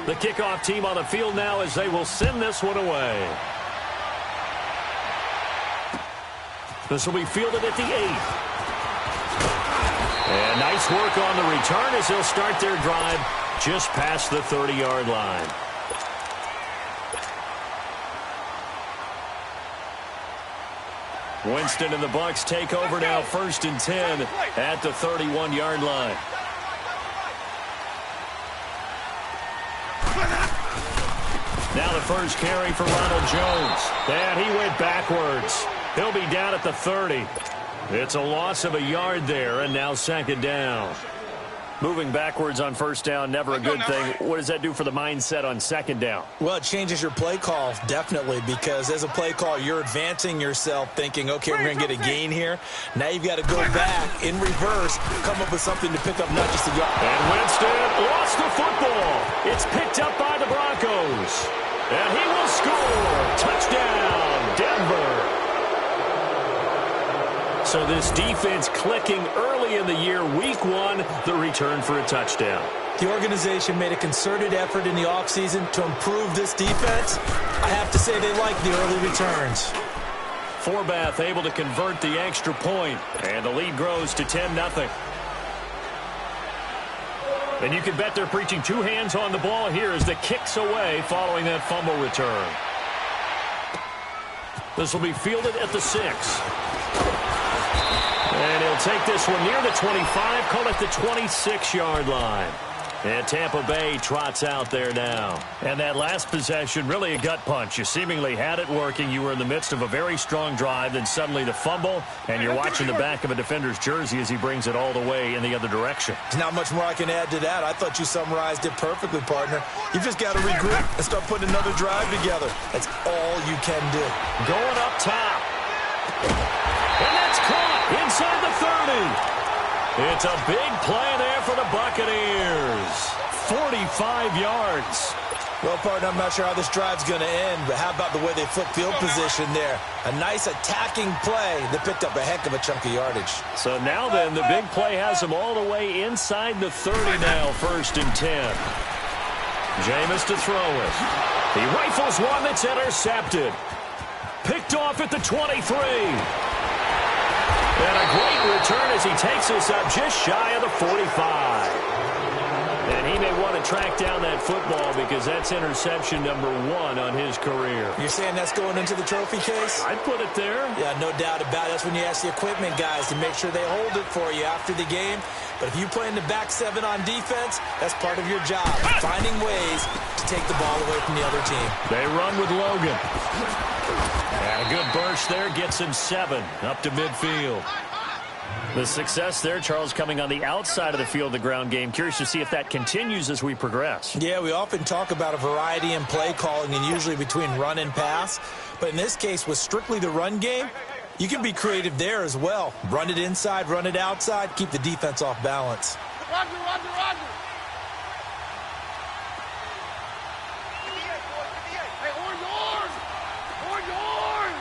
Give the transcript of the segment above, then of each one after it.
The kickoff team on the field now as they will send this one away. This will be fielded at the 8. And nice work on the return as they'll start their drive just past the 30-yard line. Winston and the Bucs take over now, 1st and 10 at the 31-yard line. Now the first carry for Ronald Jones. And he went backwards. He'll be down at the 30. It's a loss of a yard there, and now 2nd down. Moving backwards on 1st down, never a good thing. What does that do for the mindset on 2nd down? Well, it changes your play call, definitely, because as a play call, you're advancing yourself thinking, okay, we're going to get a gain here. Now you've got to go back in reverse, come up with something to pick up not just a yard. And Winston lost the football. It's picked up by the Broncos. And he will score. Touchdown, Denver. So this defense clicking early in the year, week 1, the return for a touchdown. The organization made a concerted effort in the offseason to improve this defense. I have to say they like the early returns. Forbath able to convert the extra point, and the lead grows to 10-0. And you can bet they're preaching 2 hands on the ball here as the kick's away following that fumble return. This will be fielded at the 6. And he'll take this one near the 25, call it the 26-yard line. And Tampa Bay trots out there now. And that last possession, really a gut punch. You seemingly had it working. You were in the midst of a very strong drive, then suddenly the fumble, and you're watching the back of a defender's jersey as he brings it all the way in the other direction. There's not much more I can add to that. I thought you summarized it perfectly, partner. You've just got to regroup and start putting another drive together. That's all you can do. Going up top. And that's caught inside the 30. It's a big play there for the Buccaneers. 45 yards. Well, partner, I'm not sure how this drive's going to end, but how about the way they flip field position there? A nice attacking play that picked up a heck of a chunk of yardage. So now then, the big play has them all the way inside the 30 now, 1st and 10. Jameis to throw it. He rifles one that's intercepted. Picked off at the 23. And a great return as he takes us up just shy of the 45. And he may want to track down that football because that's interception number 1 on his career. You're saying that's going into the trophy case? I'd put it there. Yeah, no doubt about it. That's when you ask the equipment guys to make sure they hold it for you after the game. But if you play in the back 7 on defense, that's part of your job, finding ways to take the ball away from the other team. They run with Logan. And a good burst there gets him 7 up to midfield. The success there, Charles, coming on the outside of the field, the ground game. Curious to see if that continues as we progress. Yeah, we often talk about a variety in play calling and usually between run and pass. But in this case, with strictly the run game, you can be creative there as well. Run it inside, run it outside, keep the defense off balance. Roger, Roger, Roger. Hey, on yours! On yours!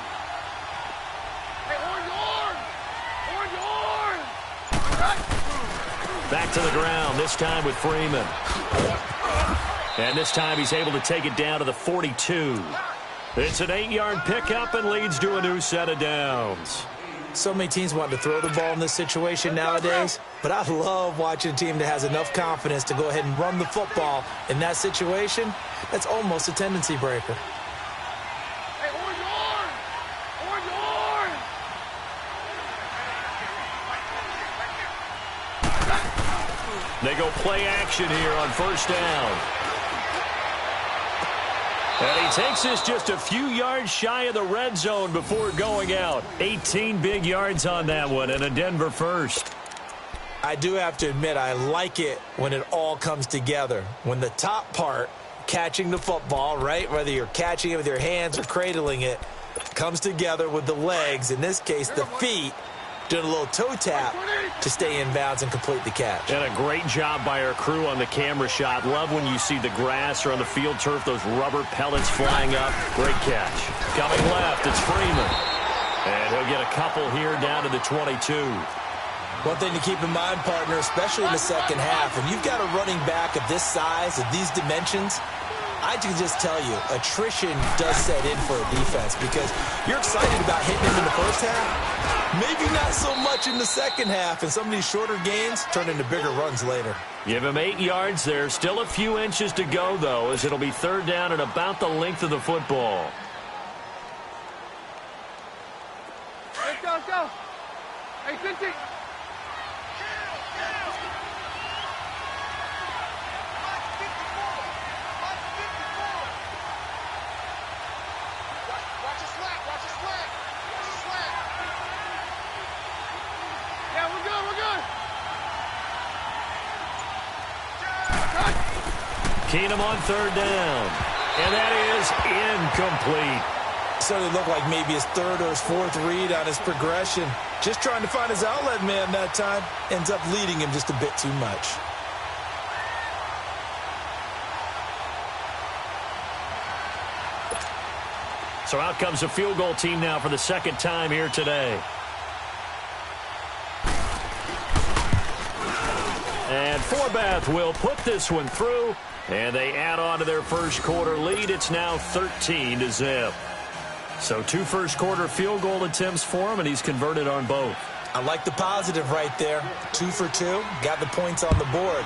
Hey, on yours! On yours! Back to the ground, this time with Freeman. And this time he's able to take it down to the 42. It's an 8-yard pickup and leads to a new set of downs. So many teams want to throw the ball in this situation nowadays, but I love watching a team that has enough confidence to go ahead and run the football. In that situation, that's almost a tendency breaker. Hey, on yours! On yours! They go play action here on 1st down. And he takes this just a few yards shy of the red zone before going out. 18 big yards on that one and a Denver first. I do have to admit, I like it when it all comes together. When the top part, catching the football, right, whether you're catching it with your hands or cradling it, comes together with the legs, in this case the feet, doing a little toe tap to stay in bounds and complete the catch. And a great job by our crew on the camera shot. Love when you see the grass or on the field turf, those rubber pellets flying up. Great catch. Coming left, it's Freeman. And he'll get a couple here down to the 22. One thing to keep in mind, partner, especially in the second half, when you've got a running back of this size, of these dimensions, I can just tell you, attrition does set in for a defense because you're excited about hitting him in the first half. Maybe not so much in the second half, and some of these shorter gains turn into bigger runs later. Give him 8 yards there. Still a few inches to go, though, as it'll be third down and about the length of the football. Let's go, let's go. Hey, 50. Keenum on third down. And that is incomplete. Certainly looked like maybe his third or his fourth read on his progression. Just trying to find his outlet man that time. Ends up leading him just a bit too much. So out comes a field goal team now for the second time here today. And Forbath will put this one through, and they add on to their first quarter lead. It's now 13-0. So 2 first-quarter field goal attempts for him, and he's converted on both. I like the positive right there. 2 for 2, got the points on the board.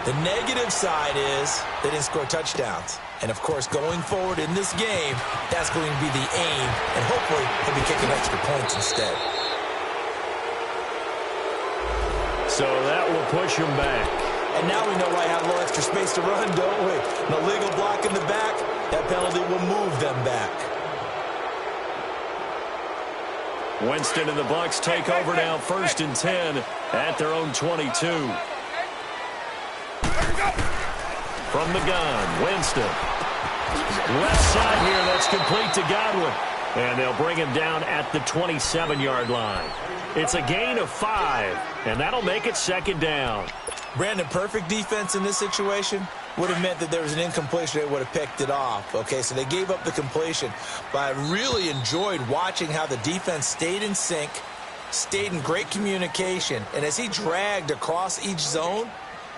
The negative side is they didn't score touchdowns. And, of course, going forward in this game, that's going to be the aim, and hopefully he'll be kicking extra points instead. So that will push him back. And now we know why I have a little extra space to run, don't we? An illegal block in the back, that penalty will move them back. Winston and the Bucs take over now, 1st and 10 at their own 22. From the gun, Winston. Left side here, that's complete to Godwin. And they'll bring him down at the 27-yard line. It's a gain of 5, and that'll make it 2nd down. Brandon, perfect defense in this situation would have meant that there was an incompletion. They would have picked it off. Okay, so they gave up the completion. But I really enjoyed watching how the defense stayed in sync, stayed in great communication. And as he dragged across each zone,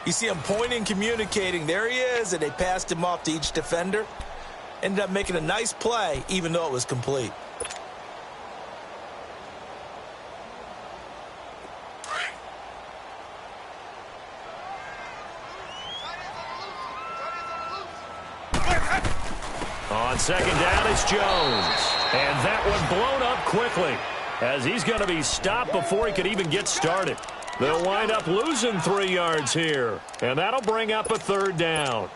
you see him pointing, communicating. There he is, and they passed him off to each defender. Ended up making a nice play, even though it was complete. On 2nd down, it's Jones. And that one blown up quickly as he's going to be stopped before he could even get started. They'll wind up losing 3 yards here, and that'll bring up a 3rd down.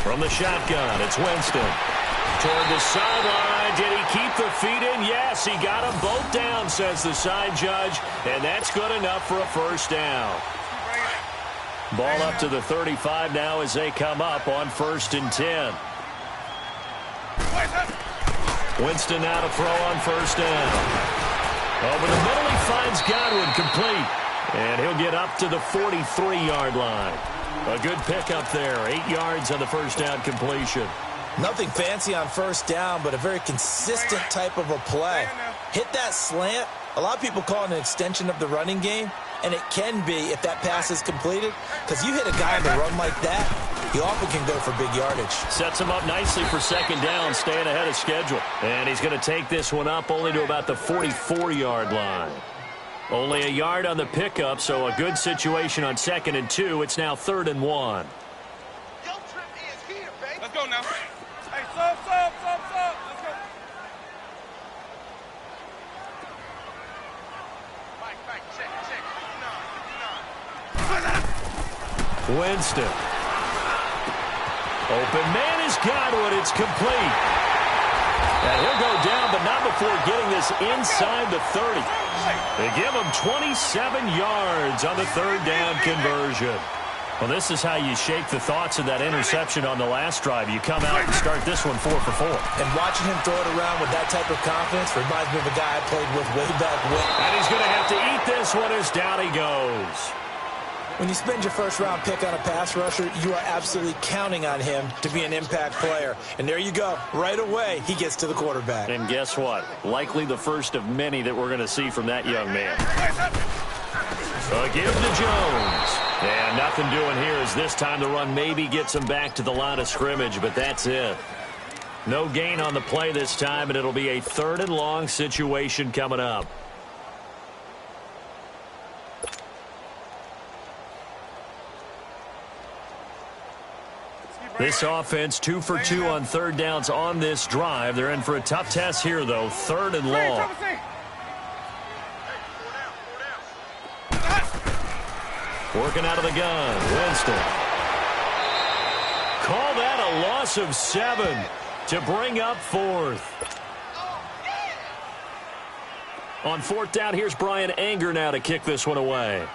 From the shotgun, it's Winston. Toward the sideline. Did he keep the feet in? Yes, he got them both down, says the side judge. And that's good enough for a 1st down. Ball up to the 35 now as they come up on 1st and 10. Winston now to throw on 1st down. Over the middle, he finds Godwin complete. And he'll get up to the 43-yard line. A good pickup there. 8 yards on the 1st down completion. Nothing fancy on 1st down, but a very consistent type of a play. Hit that slant. A lot of people call it an extension of the running game, and it can be if that pass is completed, because you hit a guy on the run like that, he often can go for big yardage. Sets him up nicely for 2nd down, staying ahead of schedule. And he's going to take this one up only to about the 44-yard line. Only a yard on the pickup, so a good situation on 2nd and 2. It's now 3rd and 1. Let's go now. Hey, sub. Let's go. Back, check. 59. Winston. Open man is Godwin. It's complete. And he'll go down, but not before getting this inside the 30. They give him 27 yards on the 3rd down conversion. Well, this is how you shake the thoughts of that interception on the last drive. You come out and start this one 4 for 4. And watching him throw it around with that type of confidence reminds me of a guy I played with way back when. And he's going to have to eat this one as down he goes. When you spend your first-round pick on a pass rusher, you are absolutely counting on him to be an impact player. And there you go. Right away, he gets to the quarterback. And guess what? Likely the first of many that we're going to see from that young man. A give to Jones. And nothing doing here as this time the run maybe gets him back to the line of scrimmage, but that's it. No gain on the play this time, and it'll be a 3rd and long situation coming up. This offense 2 for 2 on 3rd downs on this drive. They're in for a tough test here, though. 3rd and long. Working out of the gun. Winston. Call that a loss of 7 to bring up 4th. On 4th down, here's Brian Anger now to kick this one away.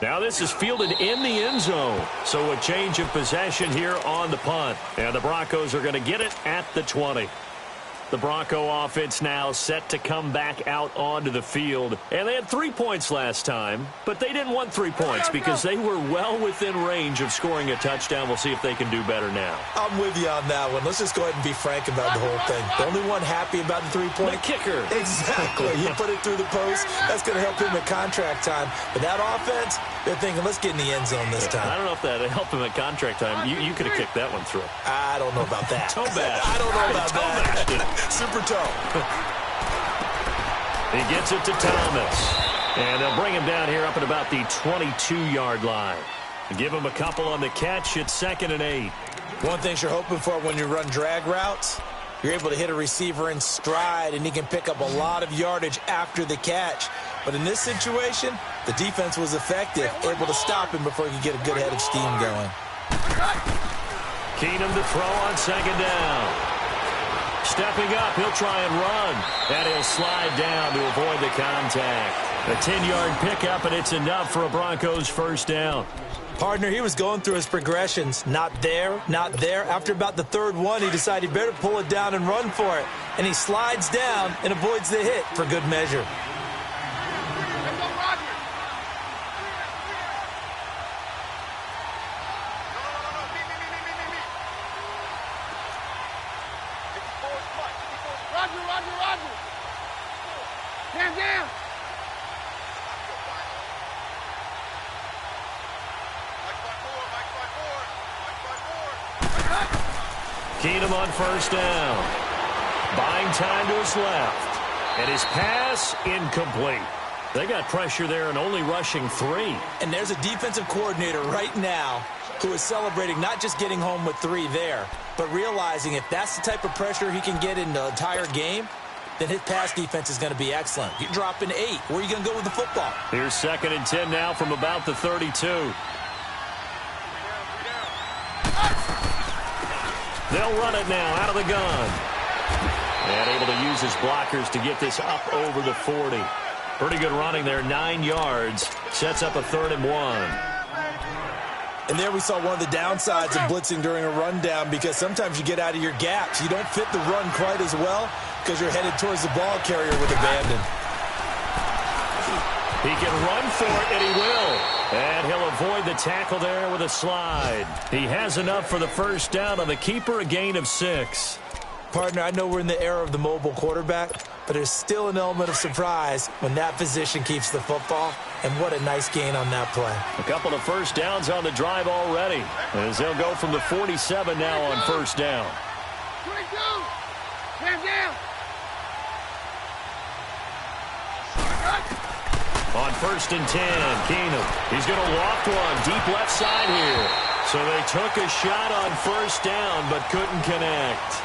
Now this is fielded in the end zone. So a change of possession here on the punt. And the Broncos are going to get it at the 20. The Bronco offense now set to come back out onto the field. And they had 3 points last time, but they didn't want 3 points because they were well within range of scoring a touchdown. We'll see if they can do better now. I'm with you on that one. Let's just go ahead and be frank about the whole thing. The only one happy about the 3-point. The kicker. Exactly. You put it through the post. That's going to help him at contract time. But that offense, they're thinking, let's get in the end zone this time. I don't know if that helped him at contract time. You could have kicked that one through. I don't know about that. Toe bash. I don't know about that. Super toe. He gets it to Thomas. And they'll bring him down here up at about the 22-yard line. Give him a couple on the catch. It's 2nd and 8. One thing you're hoping for when you run drag routes, you're able to hit a receiver in stride, and he can pick up a lot of yardage after the catch. But in this situation, the defense was effective, able to stop him before he could get a good head of steam going. Keenum to throw on 2nd down. Stepping up, he'll try and run. And he'll slide down to avoid the contact. A 10-yard pickup, and it's enough for a Broncos 1st down. Partner, he was going through his progressions. Not there, not there. After about the 3rd one, he decided he better pull it down and run for it. And he slides down and avoids the hit for good measure. Keenum on 1st down. Buying time to his left. And his pass incomplete. They got pressure there and only rushing 3. And there's a defensive coordinator right now who is celebrating not just getting home with 3 there, but realizing if that's the type of pressure he can get in the entire game, then his pass defense is going to be excellent. You're dropping 8. Where are you going to go with the football? Here's 2nd and 10 now from about the 32. They'll run it now out of the gun. And able to use his blockers to get this up over the 40. Pretty good running there, 9 yards. Sets up a 3rd and 1. And there we saw one of the downsides of blitzing during a rundown, because sometimes you get out of your gaps. You don't fit the run quite as well because you're headed towards the ball carrier with abandon. He can run for it, and he will. And he'll avoid the tackle there with a slide. He has enough for the 1st down on the keeper, a gain of 6. Partner, I know we're in the era of the mobile quarterback, but there's still an element of surprise when that position keeps the football. And what a nice gain on that play. A couple of 1st downs on the drive already, as they'll go from the 47 now on 1st down. 22. Man down. On 1st and 10, Keenum. He's going to loft one deep left side here. So they took a shot on 1st down, but couldn't connect.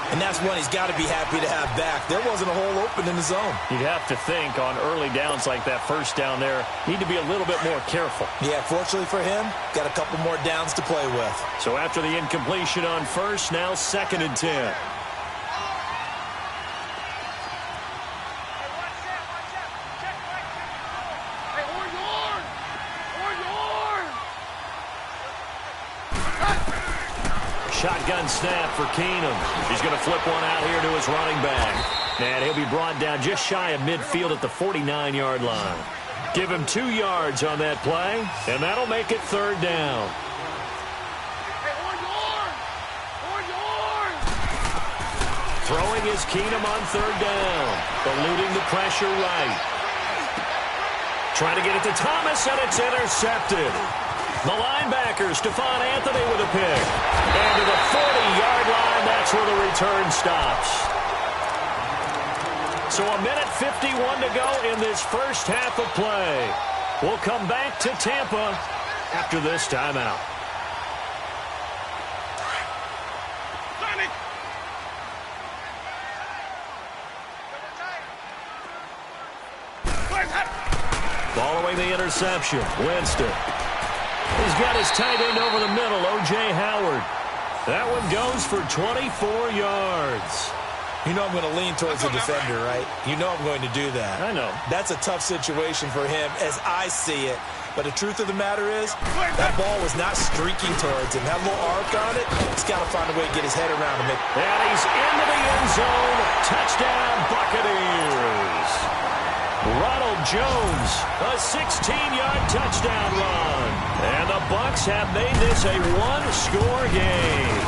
And that's one he's got to be happy to have back. There wasn't a hole open in the zone. You'd have to think on early downs like that 1st down there, need to be a little bit more careful. Yeah, fortunately for him, got a couple more downs to play with. So after the incompletion on 1st, now 2nd and 10. Shotgun snap for Keenum. He's going to flip one out here to his running back. And he'll be brought down just shy of midfield at the 49-yard line. Give him 2 yards on that play, and that'll make it third down. Throwing is Keenum on third down. Eluding the pressure right. Trying to get it to Thomas, and it's intercepted. The linebacker, Stephon Anthony with a pick. And to the 40-yard line, that's where the return stops. So a minute 51 to go in this first half of play. We'll come back to Tampa after this timeout. Following the interception, Winston. He's got his tight end over the middle, O.J. Howard. That one goes for 24 yards. You know I'm going to lean towards the defender, right? You know I'm going to do that. I know. That's a tough situation for him as I see it. But the truth of the matter is, that ball was not streaking towards him. That little arc on it, he's got to find a way to get his head around him. And he's into the end zone. Touchdown, Buccaneers. Ronald Jones, a 16-yard touchdown run. And the Bucs have made this a one-score game.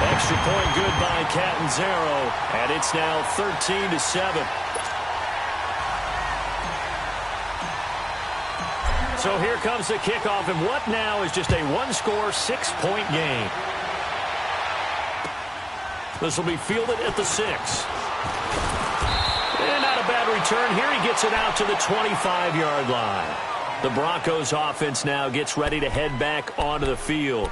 Extra point good by Catanzaro, and it's now 13-7. So here comes the kickoff, and what now is just a one-score, 6-point game. This will be fielded at the 6. And not a bad return here. He gets it out to the 25-yard line. The Broncos offense now gets ready to head back onto the field.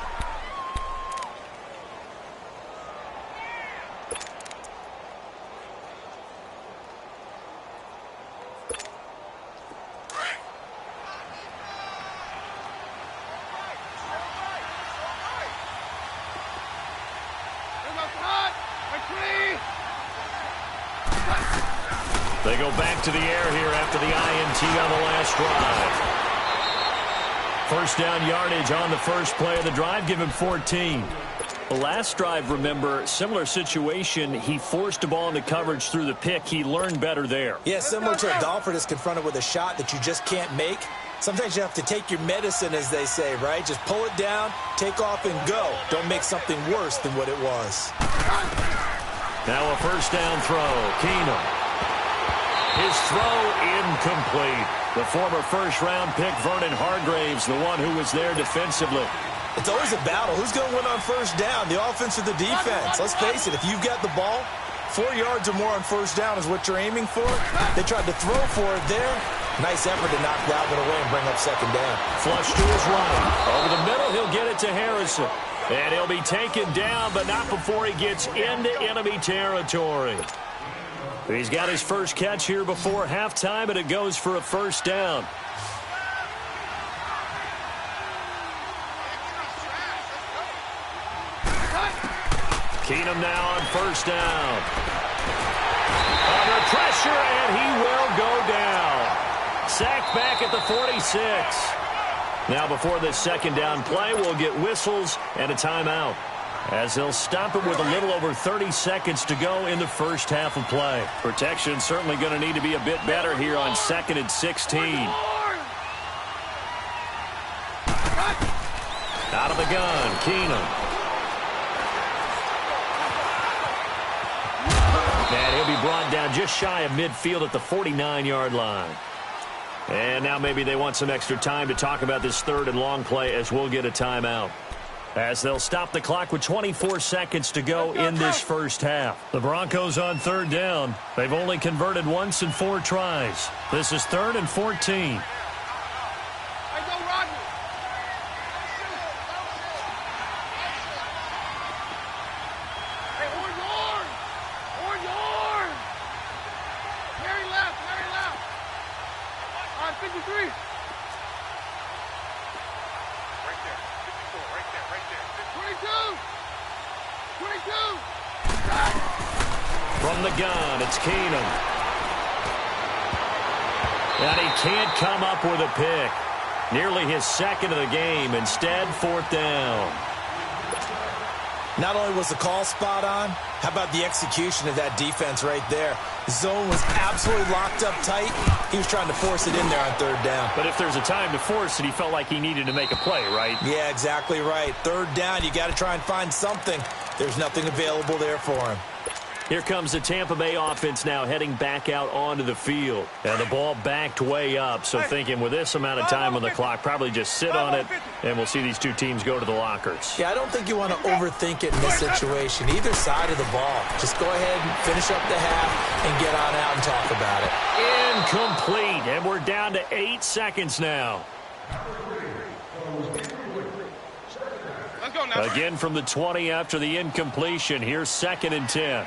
They go back to the air here after the INT on the last drive. First down yardage on the first play of the drive. Give him 14. The last drive, remember, similar situation. He forced a ball into coverage through the pick. He learned better there. Yeah, similar to a golfer that's confronted with a shot that you just can't make. Sometimes you have to take your medicine, as they say, right? Just pull it down, take off, and go. Don't make something worse than what it was. Now a first down throw. Keenum. His throw incomplete. The former first-round pick, Vernon Hargraves, the one who was there defensively. It's always a battle. Who's going to win on first down, the offense or the defense? Let's face it, if you've got the ball, 4 yards or more on first down is what you're aiming for. They tried to throw for it there. Nice effort to knock that one away and bring up second down. Flush to his right. Over the middle, he'll get it to Harrison. And he'll be taken down, but not before he gets into enemy territory. He's got his first catch here before halftime, and it goes for a first down. Keenum now on first down. Under pressure, and he will go down. Sacked back at the 46. Now before this second down play, we'll get whistles and a timeout, as they'll stop it with a little over 30 seconds to go in the first half of play. Protection certainly going to need to be a bit better here on 2nd and 16. Out of the gun, Keenum. And he'll be brought down just shy of midfield at the 49-yard line. And now maybe they want some extra time to talk about this third and long play, as we'll get a timeout, as they'll stop the clock with 24 seconds to go in this first half. The Broncos on third down. They've only converted once in 4 tries. This is 3rd and 14. From the gun, it's Keenum. And he can't come up with a pick. Nearly his second of the game. Instead, 4th down. Not only was the call spot on, how about the execution of that defense right there? Zone was absolutely locked up tight. He was trying to force it in there on third down. But if there's a time to force it, he felt like he needed to make a play, right? Yeah, exactly right. Third down, you got to try and find something. There's nothing available there for him. Here comes the Tampa Bay offense now heading back out onto the field. And the ball backed way up, so thinking with this amount of time on the clock, probably just sit on it, and we'll see these two teams go to the lockers. Yeah, I don't think you want to overthink it in this situation. Either side of the ball. Just go ahead and finish up the half and get on out and talk about it. Incomplete, and we're down to 8 seconds now. Again from the 20 after the incompletion. Here's 2nd and 10.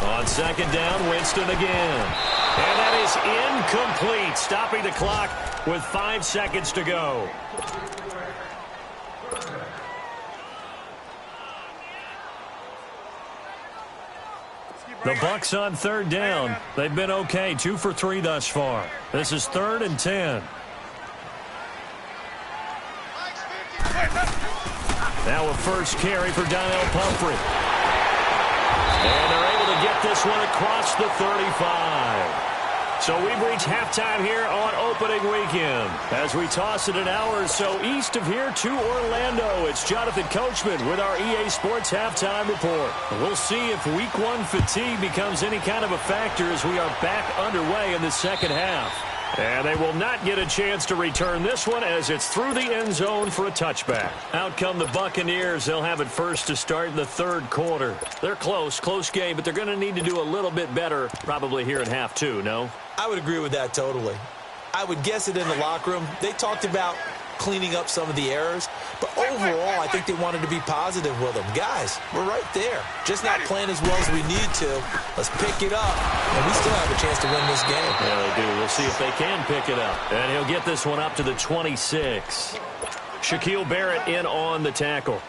On 2nd down, Winston again. And that is incomplete, stopping the clock with 5 seconds to go. The Bucs on 3rd down. They've been okay, 2 for 3 thus far. This is 3rd and 10. Now a first carry for Donnell Pumphrey. And they're able to get this one across the 35. So we've reached halftime here on opening weekend. As we toss it an hour or so east of here to Orlando, it's Jonathan Coachman with our EA Sports Halftime Report. We'll see if Week 1 fatigue becomes any kind of a factor as we are back underway in the second half. And they will not get a chance to return this one as it's through the end zone for a touchback. Out come the Buccaneers. They'll have it first to start in the 3rd quarter. They're close game, but they're going to need to do a little bit better probably here in half 2, no? I would agree with that totally. I would guess it in the locker room. They talked about cleaning up some of the errors, but overall, I think they wanted to be positive with them. Guys, we're right there. Just not playing as well as we need to. Let's pick it up, and we still have a chance to win this game. Yeah, they do. We'll see if they can pick it up. And he'll get this one up to the 26. Shaquille Barrett in on the tackle.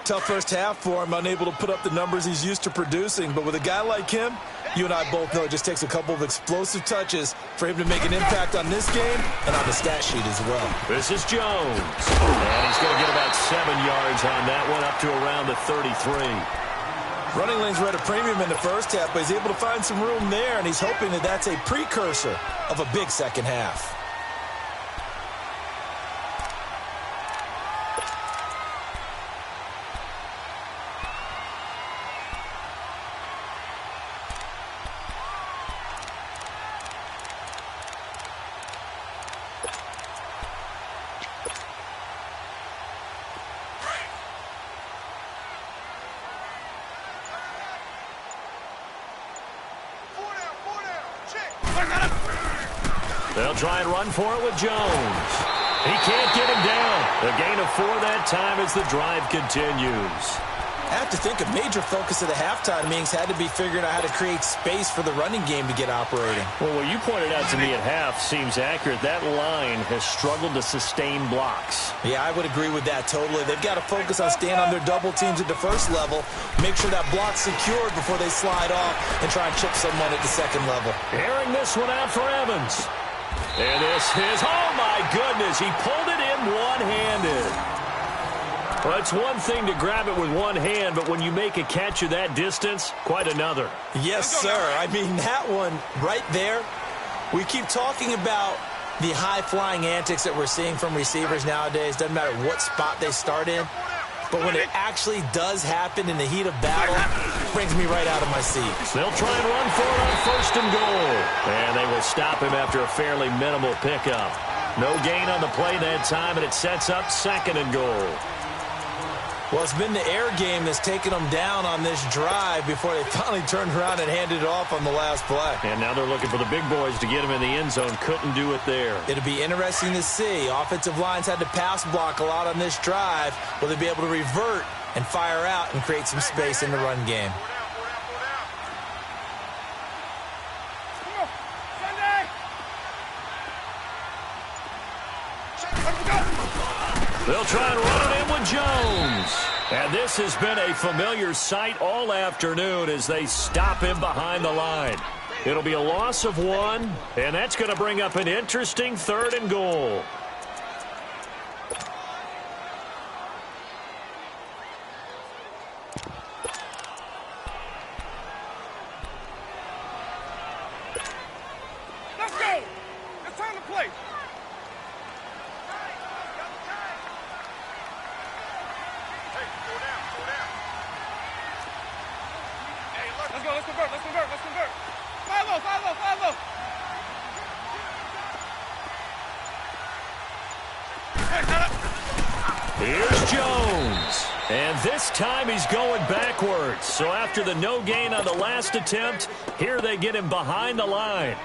Tough first half for him, unable to put up the numbers he's used to producing. But with a guy like him, you and I both know it just takes a couple of explosive touches for him to make an impact on this game and on the stat sheet as well. This is Jones. And he's going to get about 7 yards on that one, up to around the 33. Running lanes were at a premium in the first half, but he's able to find some room there, and he's hoping that that's a precursor of a big second half. They'll try and run for it with Jones. He can't get him down. A gain of 4 that time as the drive continues. I have to think a major focus of the halftime meetings had to be figuring out how to create space for the running game to get operating. Well, what you pointed out to me at half seems accurate. That line has struggled to sustain blocks. Yeah, I would agree with that totally. They've got to focus on staying on their double teams at the first level, make sure that block's secured before they slide off and try and chip someone at the second level. Airing this one out for Evans. And this is, oh my goodness, he pulled it in one-handed. Well, it's one thing to grab it with one hand, but when you make a catch of that distance, quite another. Yes, sir. I mean, that one right there, we keep talking about the high-flying antics that we're seeing from receivers nowadays. Doesn't matter what spot they start in. But when it actually does happen in the heat of battle, it brings me right out of my seat. They'll try and run for it on 1st and goal. And they will stop him after a fairly minimal pickup. No gain on the play that time, and it sets up 2nd and goal. Well, it's been the air game that's taken them down on this drive before they finally turned around and handed it off on the last play. And now they're looking for the big boys to get him in the end zone. Couldn't do it there. It'll be interesting to see. Offensive lines had to pass block a lot on this drive. Will they be able to revert and fire out and create some space in the run game? They'll try and run it in with Jones. And this has been a familiar sight all afternoon as they stop him behind the line. It'll be a loss of 1, and that's going to bring up an interesting 3rd and goal. Let's go. It's time to play. Let's go, let's convert. 5-0, 5-0, 5-0. Here's Jones. And this time he's going backwards. So after the no gain on the last attempt, here they get him behind the line.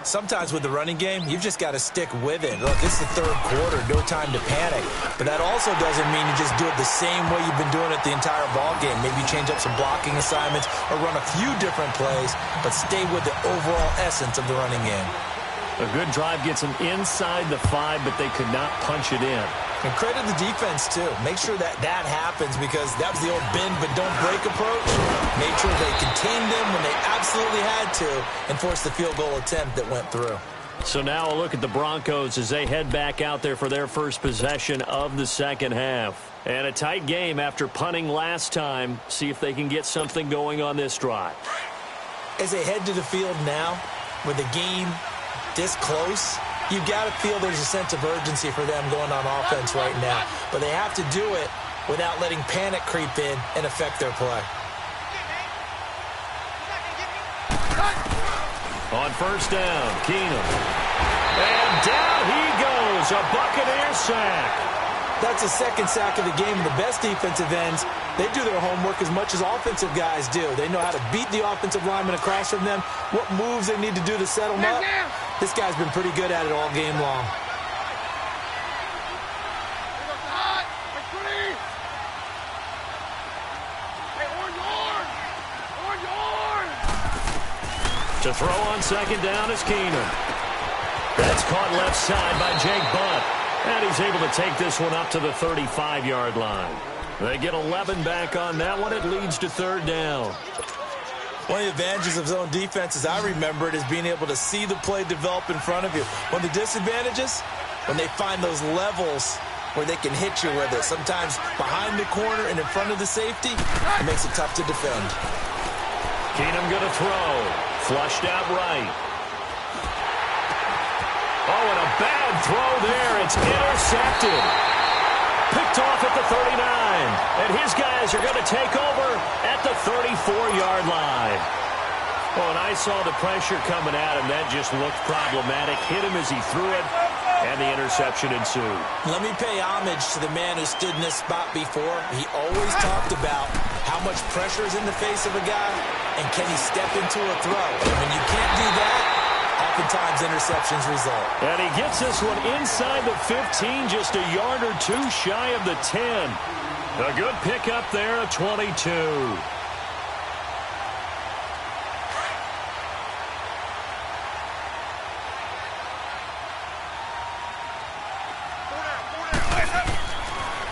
Sometimes with the running game, you've just got to stick with it. Look, it's the third quarter, no time to panic. But that also doesn't mean you just do it the same way you've been doing it the entire ball game. Maybe you change up some blocking assignments or run a few different plays, but stay with the overall essence of the running game. A good drive gets them inside the 5, but they could not punch it in. And credit the defense, too. Make sure that happens because that was the old bend but don't break approach. Made sure they contained them when they absolutely had to and forced the field goal attempt that went through. So now a look at the Broncos as they head back out there for their first possession of the second half. And a tight game after punting last time. See if they can get something going on this drive. As they head to the field now, with the game this close, you've got to feel there's a sense of urgency for them going on offense right now. But they have to do it without letting panic creep in and affect their play. On first down, Keenum. And down he goes, a Buccaneer sack. That's the second sack of the game. The best defensive ends, they do their homework as much as offensive guys do. They know how to beat the offensive lineman across from them, what moves they need to do to settle them up. This guy's been pretty good at it all game long. To throw on second down is Keenum. That's caught left side by Jake Butt. And he's able to take this one up to the 35-yard line. They get 11 back on that one. It leads to third down. One of the advantages of zone defense, as I remember it, is being able to see the play develop in front of you. One of the disadvantages, when they find those levels where they can hit you with it, sometimes behind the corner and in front of the safety, it makes it tough to defend. Keenum going to throw. Flushed out right. Oh, and a bad throw there. It's intercepted. Picked off at the 39. And his guys are going to take over at the 34-yard line. Oh, and I saw the pressure coming at him. That just looked problematic. Hit him as he threw it, and the interception ensued. Let me pay homage to the man who stood in this spot before. He always talked about how much pressure is in the face of a guy, and can he step into a throw. And when you can't do that, oftentimes interceptions result. And he gets this one inside the 15, just a yard or two shy of the 10. A good pickup there, a 22.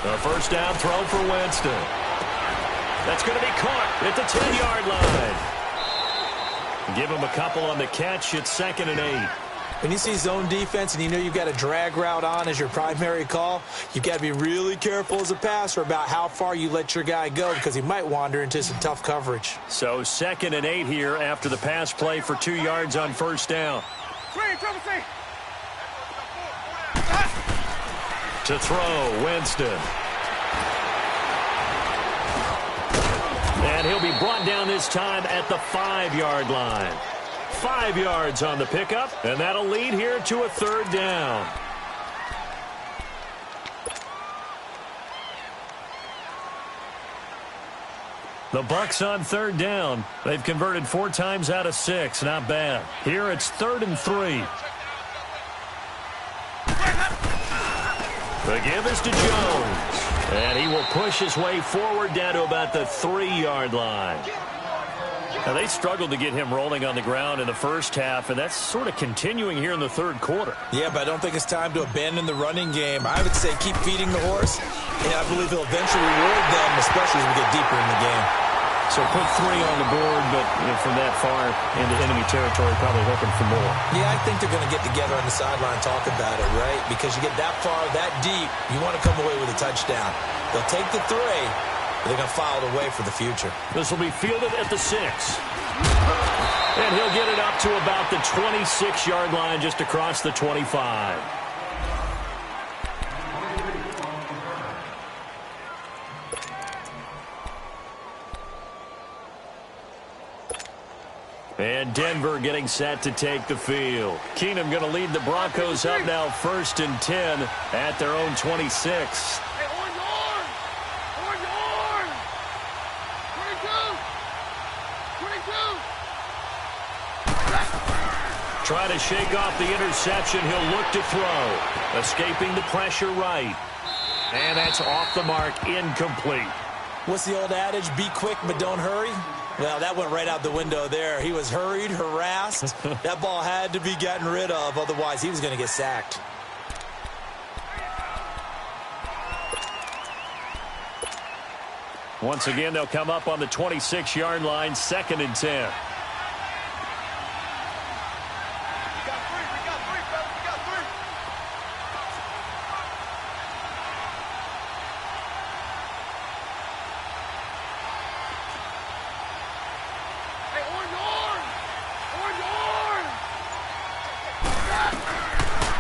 A first down throw for Winston. That's going to be caught at the 10-yard line. Give him a couple on the catch. It's 2nd and 8. When you see zone defense and you know you've got a drag route on as your primary call, you've got to be really careful as a passer about how far you let your guy go because he might wander into some tough coverage. So 2nd and 8 here after the pass play for 2 yards on first down. To throw, Winston. And he'll be brought down this time at the 5-yard line. 5 yards on the pickup, and that'll lead here to a third down. The Bucs on third down. They've converted 4 times out of 6. Not bad. Here it's 3rd and 3. The give is to Jones. And he will push his way forward down to about the 3-yard line. Now, they struggled to get him rolling on the ground in the first half, and that's sort of continuing here in the third quarter. Yeah, but I don't think it's time to abandon the running game. I would say keep feeding the horse, and I believe he'll eventually reward them, especially as we get deeper in the game. So put 3 on the board, but from that far into enemy territory, probably hoping for more. Yeah, I think they're going to get together on the sideline and talk about it, right? Because you get that far, that deep, you want to come away with a touchdown. They'll take the 3, They're going to file it away for the future. This will be fielded at the 6. And he'll get it up to about the 26-yard line, just across the 25. And Denver getting set to take the field. Keenum going to lead the Broncos up now 1st and 10 at their own 26. Hey, on yard! On yard! 22! 22! Trying to shake off the interception. He'll look to throw. Escaping the pressure right. And that's off the mark, incomplete. What's the old adage? Be quick, but don't hurry. Well, that went right out the window there. He was hurried, harassed. That ball had to be gotten rid of. Otherwise, he was going to get sacked. Once again, they'll come up on the 26-yard line, 2nd and 10.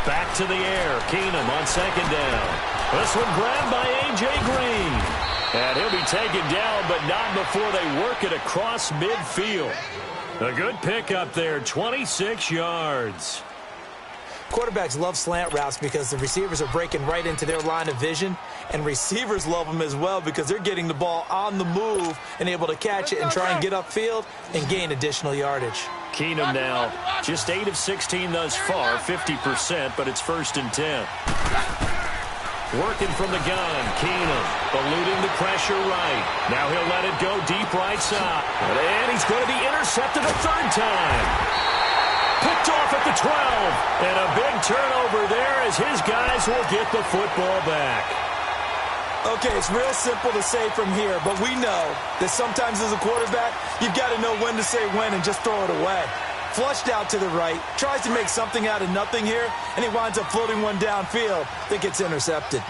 Back to the air. Keenum on 2nd down. This one grabbed by A.J. Green. And he'll be taken down, but not before they work it across midfield. A good pickup there, 26 yards. Quarterbacks love slant routes because the receivers are breaking right into their line of vision, and receivers love them as well because they're getting the ball on the move and able to catch it and try and get upfield and gain additional yardage. Keenum now just 8 of 16 thus far, 50%, but it's 1st and 10. Working from the gun, Keenum eluding the pressure right. Now he'll let it go deep right side. And he's going to be intercepted a 3rd time. Picked off at the 12. And a big turnover there as his guys will get the football back. Okay, it's real simple to say from here, but we know that sometimes as a quarterback, you've got to know when to say when and just throw it away. Flushed out to the right, tries to make something out of nothing here, and he winds up floating one downfield that gets intercepted.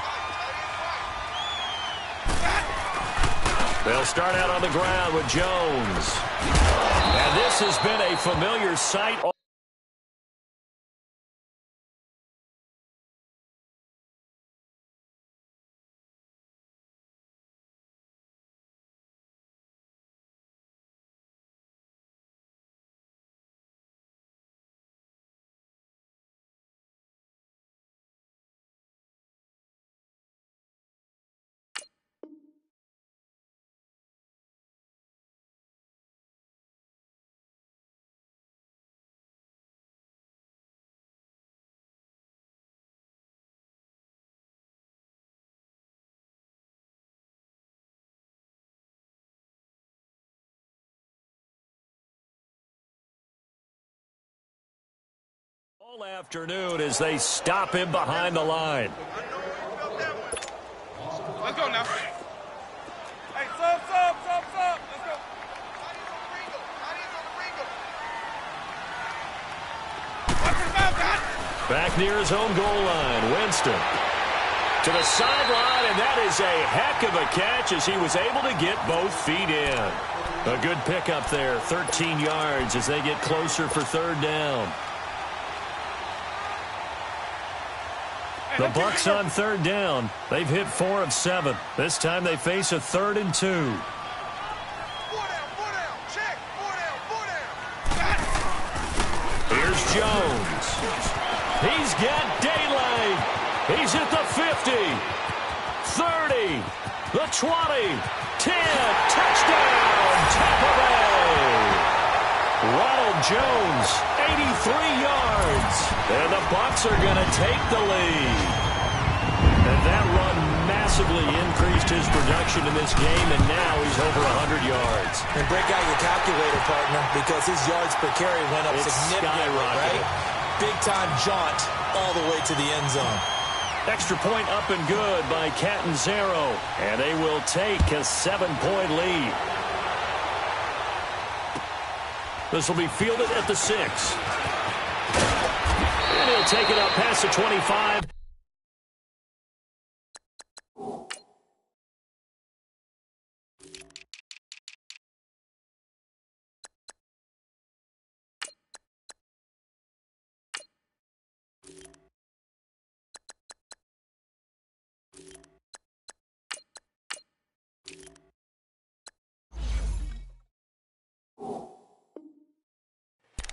They'll start out on the ground with Jones. And this has been a familiar sight. All afternoon as they stop him behind the line. Let's go now. Hey, sub. Let's go. Back near his own goal line, Winston. To the sideline, and that is a heck of a catch as he was able to get both feet in. A good pickup there, 13 yards as they get closer for 3rd down. The Bucs on 3rd down. They've hit 4 of 7. This time they face a 3rd and 2. 4 down. Check. 4 down. Here's Jones. He's got daylight. He's at the 50, 30, the 20, 10. Touchdown, Tampa Bay. Ronald Jones, 83 yards. And the Bucs are going to take the lead. And that run massively increased his production in this game, and now he's over 100 yards. And break out your calculator, partner, because his yards per carry went up significantly, right? Big-time jaunt all the way to the end zone. Extra point up and good by Catanzaro, and they will take a 7-point lead. This will be fielded at the 6. And he'll take it up past the 25.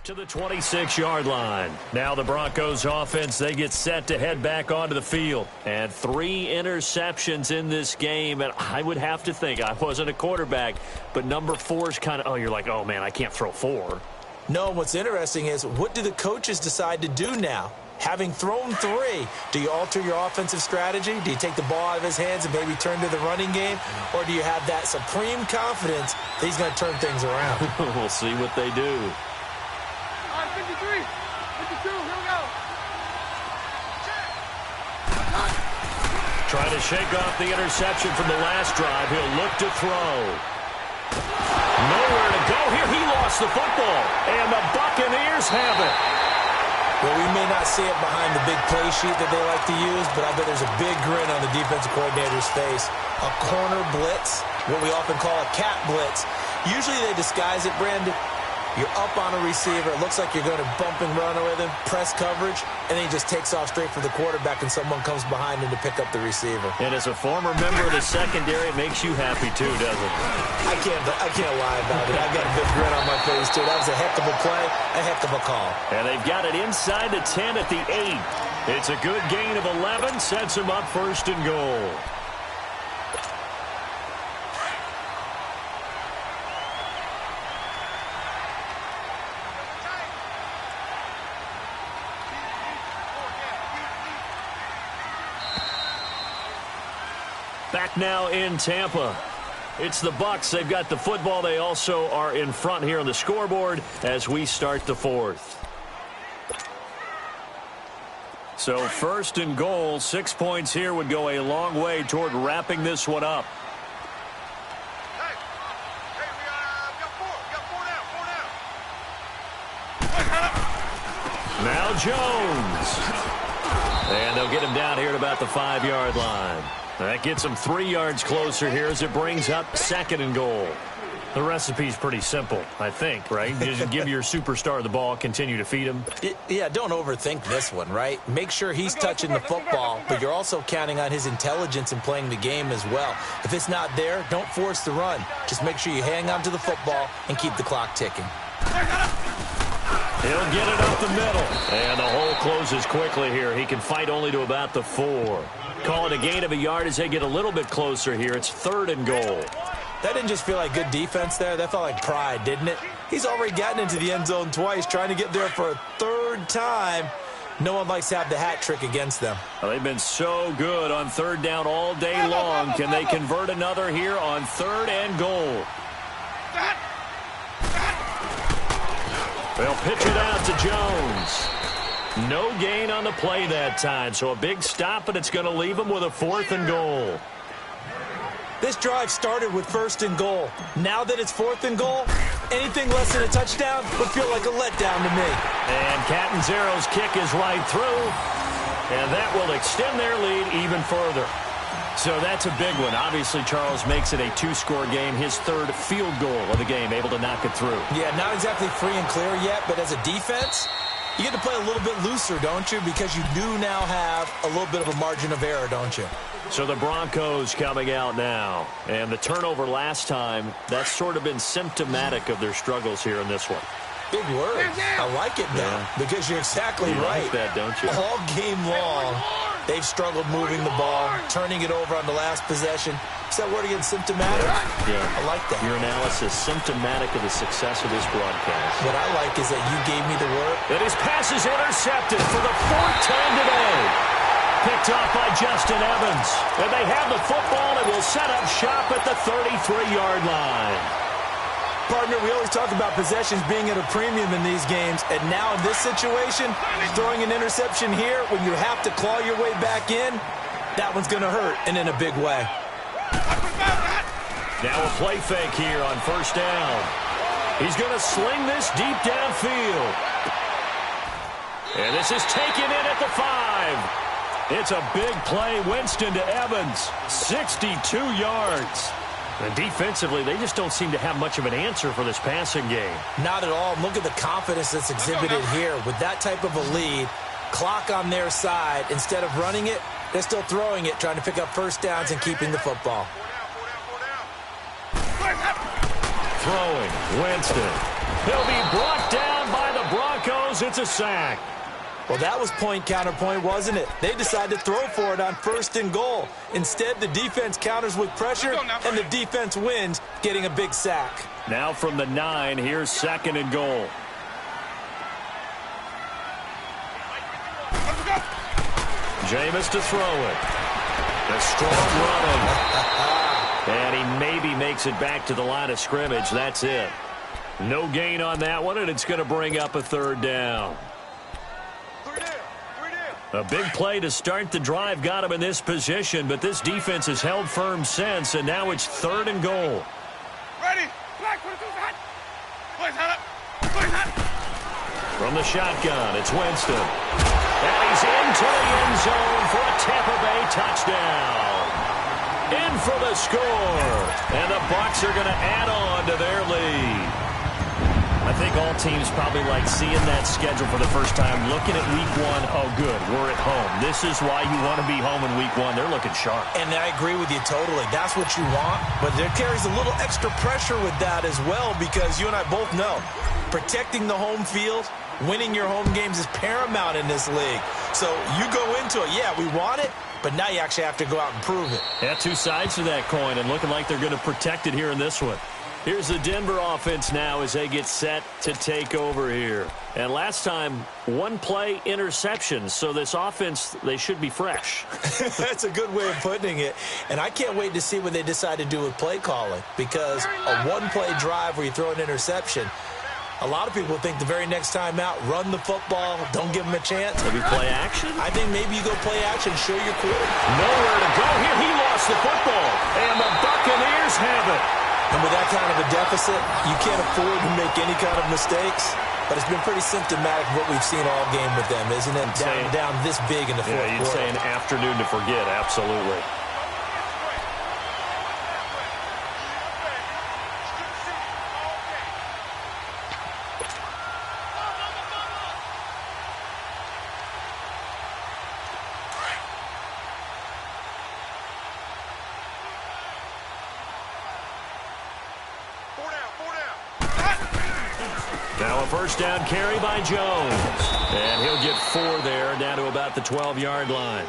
To the 26-yard line. Now the Broncos offense, they get set to head back onto the field. And 3 interceptions in this game. And I would have to think, I wasn't a quarterback, but number 4 is kind of, you're like, oh, man, I can't throw 4. No, what's interesting is what do the coaches decide to do now? Having thrown 3, do you alter your offensive strategy? Do you take the ball out of his hands and maybe turn to the running game? Or do you have that supreme confidence that he's going to turn things around? We'll see what they do. 53, 52, here we go. Trying to shake off the interception from the last drive. He'll look to throw. Nowhere to go here. He lost the football. And the Buccaneers have it. Well, we may not see it behind the big play sheet that they like to use, but I bet there's a big grin on the defensive coordinator's face. A corner blitz, what we often call a cat blitz. Usually they disguise it, Brandon. You're up on a receiver. It looks like you're going to bump and run with him, press coverage, and then he just takes off straight for the quarterback, and someone comes behind him to pick up the receiver. And as a former member of the secondary, it makes you happy too, doesn't it? I can't lie about it. I've got a big grin on my face, too. That was a heck of a play, a heck of a call. And they've got it inside the 10 at the 8. It's a good gain of 11, sets them up 1st and goal. Back now in Tampa. It's the Bucs. They've got the football. They also are in front here on the scoreboard as we start the 4th. So 1st and goal, 6 points here would go a long way toward wrapping this one up. Hey, we got 4 down. Now Jones. And they'll get him down here at about the 5-yard line. That gets him 3 yards closer here as it brings up 2nd and goal. The recipe's pretty simple, I think, right? You just give your superstar the ball, continue to feed him. Yeah, don't overthink this one, right? Make sure he's touching the football, but you're also counting on his intelligence in playing the game as well. If it's not there, don't force the run. Just make sure you hang on to the football and keep the clock ticking. He'll get it up the middle. And the hole closes quickly here. He can fight only to about the 4. Call it a gain of a yard as they get a little bit closer here. It's 3rd and goal. That didn't just feel like good defense there. That felt like pride, didn't it? He's already gotten into the end zone twice, trying to get there for a 3rd time. No one likes to have the hat trick against them. Well, they've been so good on 3rd down all day long. Can they convert another here on 3rd and goal? They'll pitch it out to Jones. No gain on the play that time, so a big stop, and it's going to leave them with a 4th and goal. This drive started with 1st and goal. Now that it's 4th and goal, anything less than a touchdown would feel like a letdown to me. And Catanzaro's kick is right through, and that will extend their lead even further. So that's a big one. Obviously, Charles makes it a 2-score game, his 3rd field goal of the game, able to knock it through. Yeah, not exactly free and clear yet, but as a defense, you get to play a little bit looser, don't you? Because you do now have a little bit of a margin of error, don't you? So the Broncos coming out now. And the turnover last time, that's sort of been symptomatic of their struggles here in this one. Big word. I like it now because you're exactly right. You like that, don't you? All game long, they've struggled moving the ball, turning it over on the last possession. Is that word again, symptomatic? Yeah. I like that. Your analysis, symptomatic of the success of this broadcast. What I like is that you gave me the word. And his pass is intercepted for the 4th time today. Picked off by Justin Evans. And they have the football and will set up shop at the 33-yard line. Partner, we always talk about possessions being at a premium in these games, and now in this situation, throwing an interception here when you have to claw your way back in, that one's going to hurt, and in a big way. Now a play fake here on 1st down. He's going to sling this deep downfield. And this is taken in at the 5. It's a big play. Winston to Evans, 62 yards. And defensively, they just don't seem to have much of an answer for this passing game. Not at all. Look at the confidence that's exhibited here. With that type of a lead, clock on their side, instead of running it, they're still throwing it, trying to pick up 1st downs and keeping the football. Throwing, Winston. He'll be brought down by the Broncos. falls. It's a sack. Well, that was point counterpoint, wasn't it? They decided to throw for it on 1st and goal. Instead, the defense counters with pressure, and the defense wins, getting a big sack. Now from the 9, here's 2nd and goal. Jameis to throw it. A strong running. And he maybe makes it back to the line of scrimmage. That's it. No gain on that one, and it's going to bring up a 3rd down. A big play to start the drive got him in this position, but this defense has held firm since, and now it's 3rd and goal. Ready. Black, 22's hot. Boys, hot up. Boys, hot. From the shotgun, it's Winston. And he's into the end zone for a Tampa Bay touchdown. In for the score. And the Bucs are going to add on to their lead. I think all teams probably like seeing that schedule for the first time, looking at week 1. Oh, good, we're at home. This is why you want to be home in week 1. They're looking sharp. And I agree with you totally. That's what you want, but there carries a little extra pressure with that as well, because you and I both know protecting the home field, winning your home games is paramount in this league. So you go into it, yeah, we want it, but now you actually have to go out and prove it. Yeah, 2 sides to that coin, and looking like they're going to protect it here in this one. Here's the Denver offense now as they get set to take over here. And last time, 1 play interception. So this offense, they should be fresh. That's a good way of putting it. And I can't wait to see what they decide to do with play calling. Because a 1-play drive where you throw an interception, a lot of people think the very next time out, run the football, don't give them a chance. Maybe play action? I think maybe you go play action, show your quarterback. Nowhere to go here. He lost the football. And the Buccaneers have it. And with that kind of a deficit, you can't afford to make any kind of mistakes. But it's been pretty symptomatic of what we've seen all game with them, isn't it? Down this big in the fourth quarter. Yeah, you'd say an afternoon to forget, absolutely. Now a first down carry by Jones. And he'll get 4 there, down to about the 12-yard line.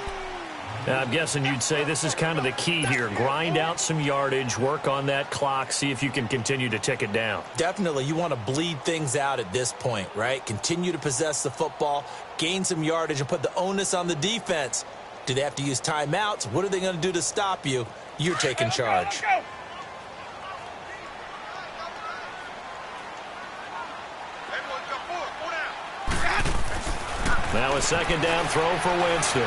Now, I'm guessing you'd say this is kind of the key here. Grind out some yardage, work on that clock, see if you can continue to tick it down. Definitely. You want to bleed things out at this point, right? Continue to possess the football, gain some yardage, and put the onus on the defense. Do they have to use timeouts? What are they going to do to stop you? You're taking charge. Now a second down throw for Winston.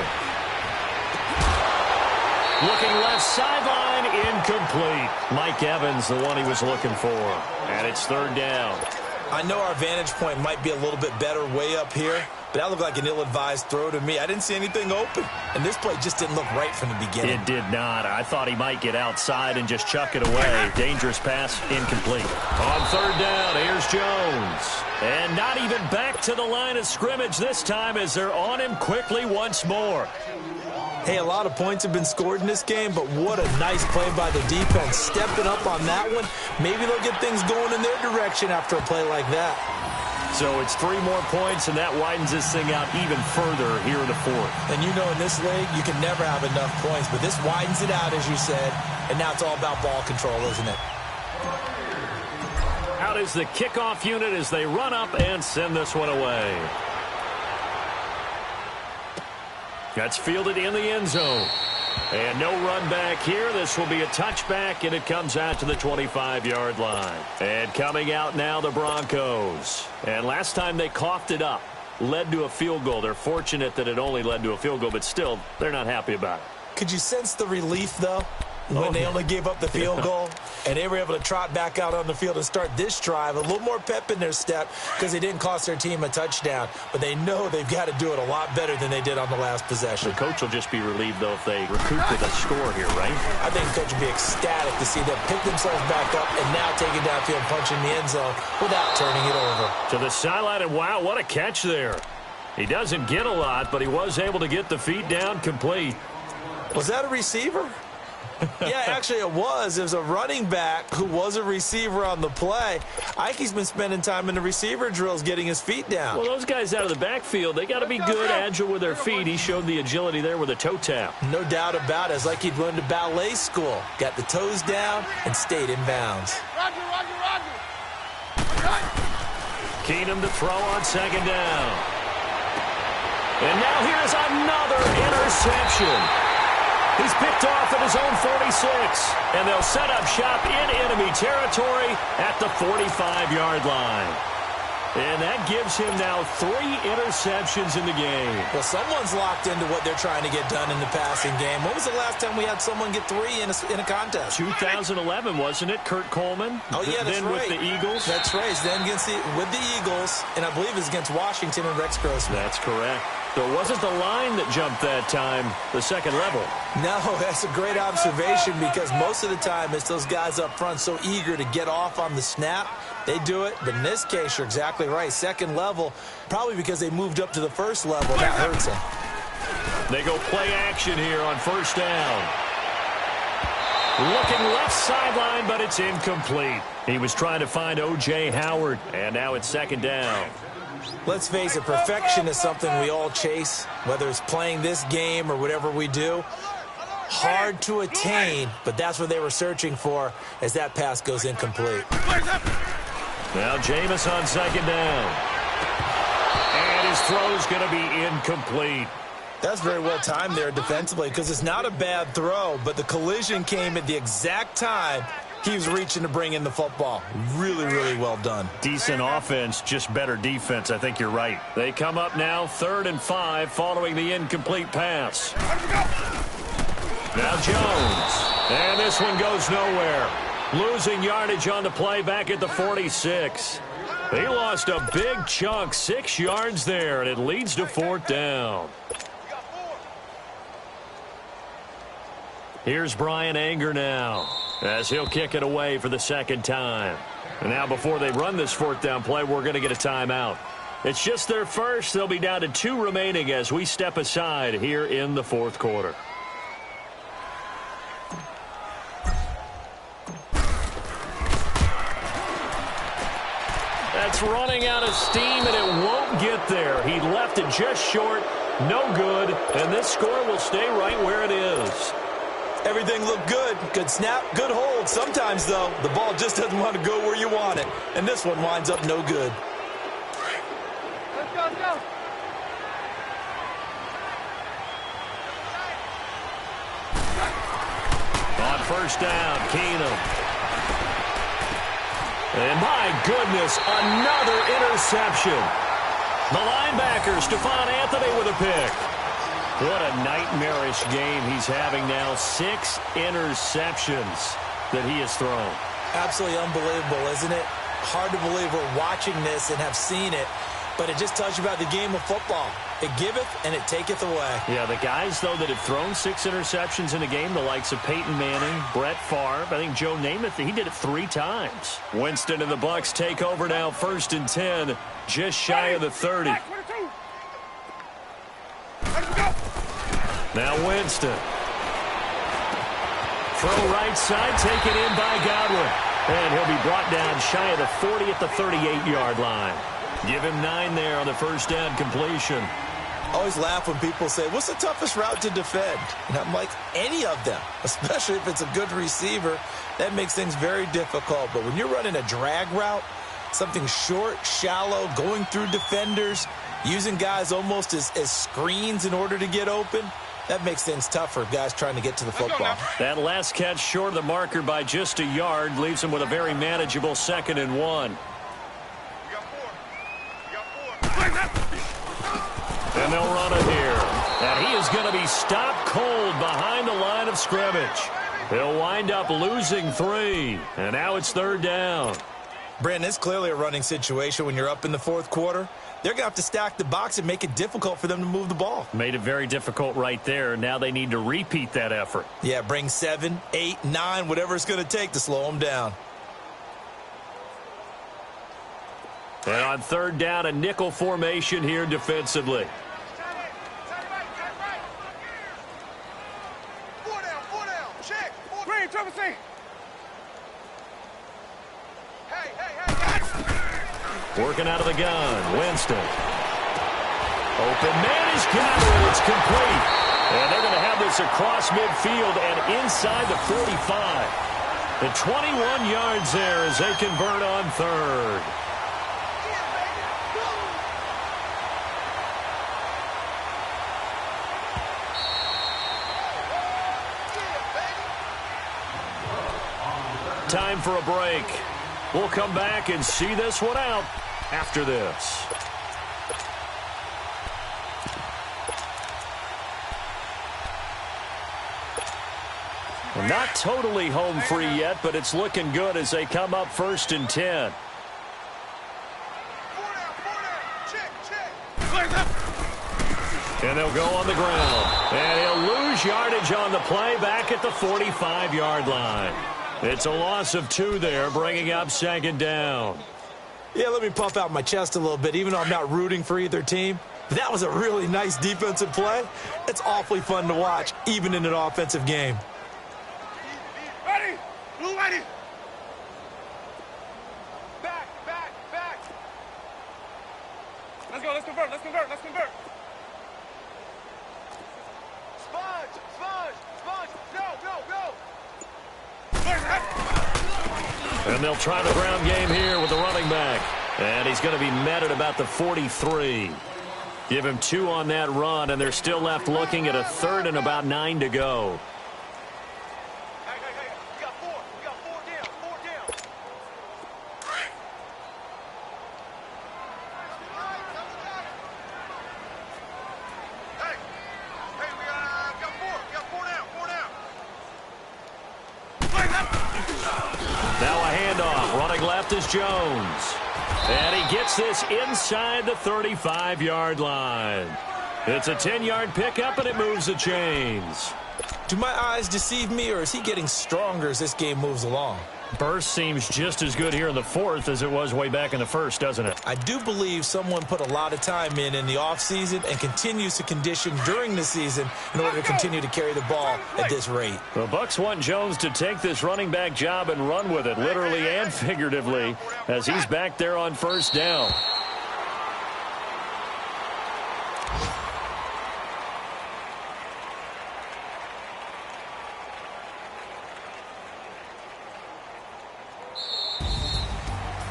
Looking left sideline, incomplete. Mike Evans, the one he was looking for. And it's 3rd down. I know our vantage point might be a little bit better way up here, but that looked like an ill-advised throw to me. I didn't see anything open, and this play just didn't look right from the beginning. It did not. I thought he might get outside and just chuck it away. Dangerous pass, incomplete. On 3rd down, here's Jones. And not even back to the line of scrimmage this time as they're on him quickly once more. Hey, a lot of points have been scored in this game, but what a nice play by the defense. Stepping up on that one, maybe they'll get things going in their direction after a play like that. So it's 3 more points, and that widens this thing out even further here in the 4th. And you know in this league, you can never have enough points, but this widens it out, as you said, and now it's all about ball control, isn't it? Out is the kickoff unit as they run up and send this one away. That's fielded in the end zone. And no run back here. This will be a touchback, and it comes out to the 25-yard line. And coming out now, the Broncos. And last time they coughed it up, led to a field goal. They're fortunate that it only led to a field goal, but still, they're not happy about it. Could you sense the relief, though, when they only gave up the field goal? And they were able to trot back out on the field and start this drive. A little more pep in their step because they didn't cost their team a touchdown. But they know they've got to do it a lot better than they did on the last possession. The coach will just be relieved, though, if they recoup with a score here, right? I think the coach will be ecstatic to see them pick themselves back up and now take it downfield, punch in the end zone without turning it over. To the sideline, and wow, what a catch there. He doesn't get a lot, but he was able to get the feet down complete. Was that a receiver? Yeah, actually it was. It was a running back who was a receiver on the play. Ike's been spending time in the receiver drills getting his feet down. Well, those guys out of the backfield, they got to be good, agile with their feet. He showed the agility there with a toe tap. No doubt about it. It's like he'd run to ballet school. Got the toes down and stayed in bounds. Roger. Keenum to throw on second down. And now here's another interception. He's picked off at his own 46. And they'll set up shop in enemy territory at the 45-yard line. And that gives him now 3 interceptions in the game. Well, someone's locked into what they're trying to get done in the passing game. When was the last time we had someone get 3 in a contest? 2011, wasn't it? Kurt Coleman? Oh, yeah, that's then right. with the Eagles? That's right. Then with the Eagles, and I believe it's against Washington and Rex Grossman. That's correct. So it wasn't the line that jumped that time, the second level. No, that's a great observation because most of the time it's those guys up front so eager to get off on the snap. They do it, but in this case, you're exactly right. Second level, probably because they moved up to the first level. That hurts them. They go play action here on first down. Looking left sideline, but it's incomplete. He was trying to find O.J. Howard, and now it's second down. Let's face it, perfection is something we all chase, whether it's playing this game or whatever we do. Hard to attain, but that's what they were searching for as that pass goes incomplete. Now Jameis on second down. And his throw's going to be incomplete. That's very well timed there defensively because it's not a bad throw, but the collision came at the exact time he was reaching to bring in the football. Really, really well done. Decent offense, just better defense. I think you're right. They come up now 3rd and 5 following the incomplete pass. Now Jones. And this one goes nowhere. Losing yardage on the play back at the 46. They lost a big chunk, 6 yards there, and it leads to 4th down. Here's Brian Anger now as he'll kick it away for the second time. And now before they run this 4th down play, we're going to get a timeout. It's just their first. They'll be down to 2 remaining as we step aside here in the 4th quarter. That's running out of steam, and it won't get there. He left it just short. No good. And this score will stay right where it is. Everything looked good. Good snap, good hold. Sometimes, though, the ball just doesn't want to go where you want it. And this one winds up no good. Let's go. On first down, Keenum. And my goodness, another interception. The linebacker, Stephon Anthony with a pick. What a nightmarish game he's having now. 6 interceptions that he has thrown. Absolutely unbelievable, isn't it? Hard to believe we're watching this and have seen it, but it just tells you about the game of football. It giveth and it taketh away. Yeah, the guys, though, that have thrown 6 interceptions in a game, the likes of Peyton Manning, Brett Favre, I think Joe Namath, he did it 3 times. Winston and the Bucs take over now, 1st and 10, just shy of the 30. Now Winston. Throw right side, taken in by Godwin. And he'll be brought down shy of the 40 at the 38-yard line. Give him 9 there on the first down completion. I always laugh when people say, what's the toughest route to defend? And I'm like, any of them, especially if it's a good receiver. That makes things very difficult. But when you're running a drag route, something short, shallow, going through defenders, using guys almost as screens in order to get open, that makes things tough for guys trying to get to the football. That last catch short of the marker by just a yard leaves him with a very manageable 2nd and 1. And they'll run it here. And he is going to be stopped cold behind the line of scrimmage. He'll wind up losing 3. And now it's 3rd down. Brandon, it's clearly a running situation when you're up in the 4th quarter. They're going to have to stack the box and make it difficult for them to move the ball. Made it very difficult right there. Now they need to repeat that effort. Yeah, bring 7, 8, 9, whatever it's going to take to slow them down. And on 3rd down, a nickel formation here defensively. Four down. Check. 4 Working out of the gun, Winston. Open man is got it. It's complete. And they're going to have this across midfield and inside the 45. The 21 yards there as they convert on third. Time for a break. We'll come back and see this one out after this. Not totally home free yet, but it's looking good as they come up 1st and 10. And they'll go on the ground. And he'll lose yardage on the play back at the 45-yard line. It's a loss of 2 there, bringing up 2nd down. Yeah, let me puff out my chest a little bit, even though I'm not rooting for either team. That was a really nice defensive play. It's awfully fun to watch, even in an offensive game. Ready? Blue ready. Back, back, back. Let's go, let's convert, let's convert, let's convert. Sponge, sponge, sponge. Go, go, go. And they'll try the ground game here with the running back. And he's going to be met at about the 43. Give him 2 on that run, and they're still left looking at a 3rd and about 9 to go. Hey, hey, hey. We got 4. We got 4 down. 4 down. Hey. Hey, we got 4. We got 4 down. 4 down. Now a handoff. Running left is Jones. And he gets this inside the 35-yard line. It's a 10-yard pickup, and it moves the chains. Do my eyes deceive me, or is he getting stronger as this game moves along? Burst seems just as good here in the 4th as it was way back in the 1st, doesn't it? I do believe someone put a lot of time in the offseason and continues to condition during the season in order to continue to carry the ball at this rate. The Bucs want Jones to take this running back job and run with it, literally and figuratively, as he's back there on 1st down.